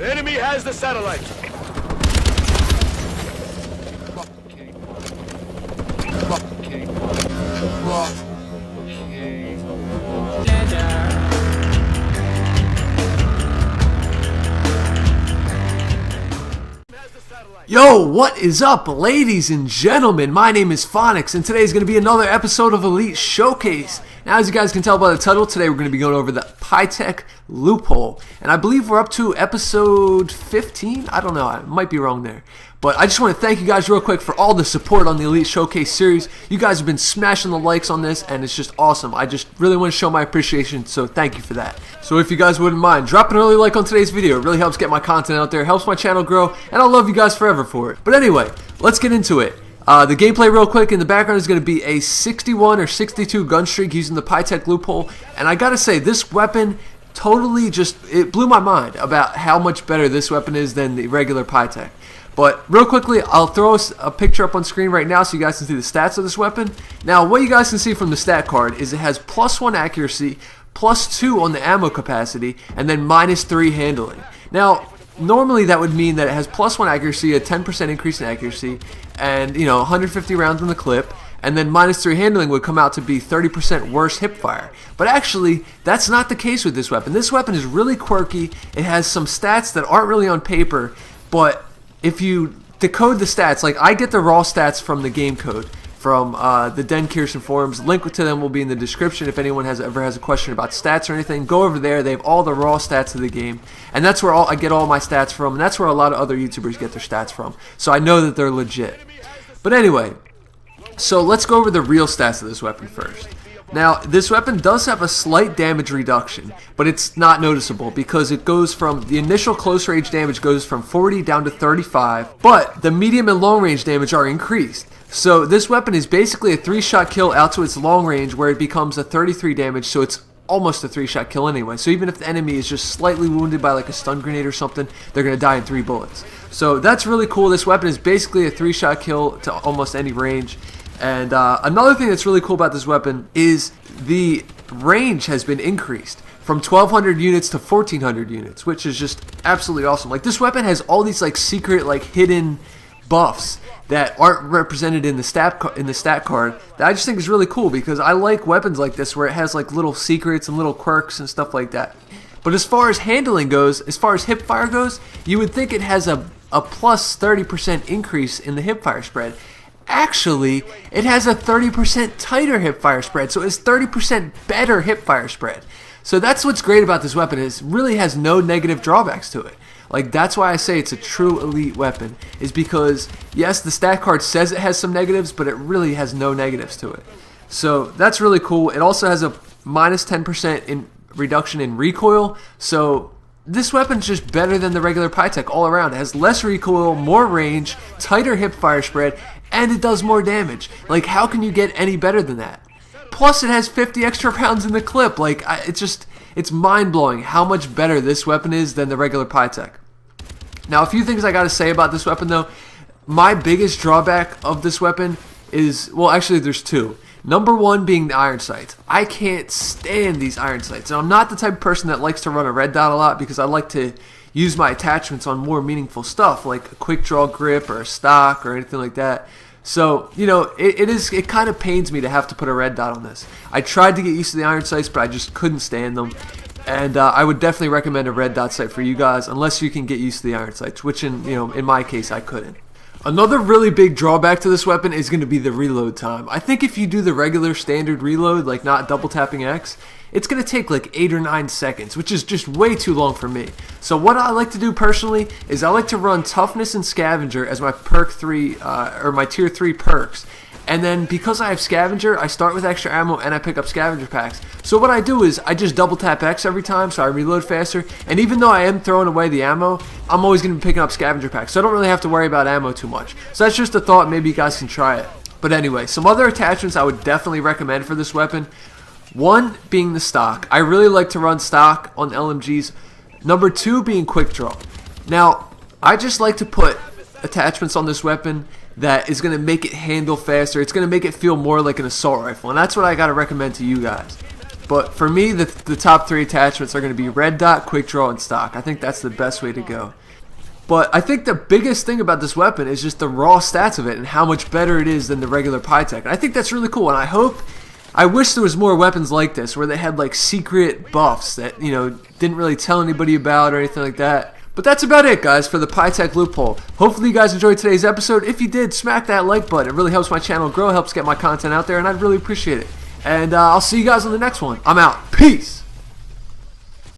The enemy has the satellite. Okay. Yo, what is up, ladies and gentlemen? My name is Phonix, and today is going to be another episode of Elite Showcase. Now, as you guys can tell by the title, today we're going to be going over the Pyteak Loophole, and I believe we're up to episode 15? I don't know, I might be wrong there. But I just want to thank you guys real quick for all the support on the Elite Showcase series. You guys have been smashing the likes on this, and it's just awesome. I just really want to show my appreciation, so thank you for that. So if you guys wouldn't mind, drop an early like on today's video. It really helps get my content out there, helps my channel grow, and I'll love you guys forever for it. But anyway, let's get into it. The gameplay real quick, in the background is going to be a 61 or 62 Gunstreak using the Pyteak Loophole, and I gotta say, this weapon totally it blew my mind about how much better this weapon is than the regular Pyteak. But real quickly, I'll throw a picture up on screen right now so you guys can see the stats of this weapon. Now, what you guys can see from the stat card is it has +1 accuracy, +2 on the ammo capacity, and then -3 handling. Now, normally that would mean that it has +1 accuracy, a 10% increase in accuracy, and 150 rounds in the clip, and then -3 handling would come out to be 30% worse hipfire. But actually, that's not the case with this weapon. This weapon is really quirky. It has some stats that aren't really on paper, but if you decode the stats, like I get the raw stats from the game code from the Den Kirsten forums. Link to them will be in the description if anyone ever has a question about stats or anything. Go over there. They have all the raw stats of the game, and that's where I get all my stats from, and that's where a lot of other YouTubers get their stats from. So I know that they're legit. But anyway, so let's go over the real stats of this weapon first. Now, this weapon does have a slight damage reduction, but it's not noticeable because it goes from, the initial close range damage goes from 40 down to 35, but the medium and long range damage are increased. So this weapon is basically a 3-shot kill out to its long range, where it becomes a 33 damage, so it's almost a 3-shot kill anyway. So even if the enemy is just slightly wounded by like a stun grenade or something, they're going to die in 3 bullets. So that's really cool. This weapon is basically a 3-shot kill to almost any range. And another thing that's really cool about this weapon is the range has been increased from 1,200 units to 1,400 units, which is just absolutely awesome. Like, this weapon has all these like secret, like hidden buffs that aren't represented in the stat card that I just think is really cool, because I like weapons like this where it has like little secrets and little quirks and stuff like that. But as far as handling goes, as far as hipfire goes, you would think it has a plus 30% increase in the hipfire spread. Actually, it has a 30% tighter hipfire spread, so it's 30% better hipfire spread. So that's what's great about this weapon, is it really has no negative drawbacks to it. Like, that's why I say it's a true elite weapon, is because, yes, the stat card says it has some negatives, but it really has no negatives to it. So that's really cool. It also has a -10% in reduction in recoil, so this weapon's just better than the regular Pyteak all around. It has less recoil, more range, tighter hipfire spread, and it does more damage. Like, how can you get any better than that? Plus, it has 50 extra rounds in the clip. Like, it's mind-blowing how much better this weapon is than the regular Pyteak. Now, a few things I gotta say about this weapon, though. My biggest drawback of this weapon is, well, actually, there's two. Number one being the iron sights. I can't stand these iron sights. And I'm not the type of person that likes to run a red dot a lot, because I like to use my attachments on more meaningful stuff, like a quick draw grip or a stock or anything like that. So, it kind of pains me to have to put a red dot on this. I tried to get used to the iron sights, but I just couldn't stand them. And I would definitely recommend a red dot sight for you guys, unless you can get used to the iron sights, which in my case I couldn't. Another really big drawback to this weapon is going to be the reload time. I think if you do the regular standard reload, like not double tapping X, it's going to take like 8 or 9 seconds, which is just way too long for me. So what I like to do personally is I like to run Toughness and Scavenger as my perk 3, or my tier 3 perks. And then because I have Scavenger, I start with extra ammo and I pick up Scavenger packs. So what I do is I just double tap X every time, so I reload faster. And even though I am throwing away the ammo, I'm always going to be picking up Scavenger packs. So I don't really have to worry about ammo too much. So that's just a thought. Maybe you guys can try it. But anyway, some other attachments I would definitely recommend for this weapon. One being the stock. I really like to run stock on LMGs. Number 2 being quick draw. Now, I just like to put attachments on this weapon that is going to make it handle faster. It's going to make it feel more like an assault rifle, and that's what I got to recommend to you guys. But for me, the top 3 attachments are going to be red dot, quick draw, and stock. I think that's the best way to go. But I think the biggest thing about this weapon is just the raw stats of it and how much better it is than the regular Pyteak. And I think that's really cool, and I wish there was more weapons like this where they had like secret buffs that, you know, didn't really tell anybody about or anything like that. But that's about it, guys, for the Pyteak Loophole. Hopefully you guys enjoyed today's episode. If you did, smack that like button. It really helps my channel grow, helps get my content out there, and I'd really appreciate it. And I'll see you guys on the next one. I'm out. Peace!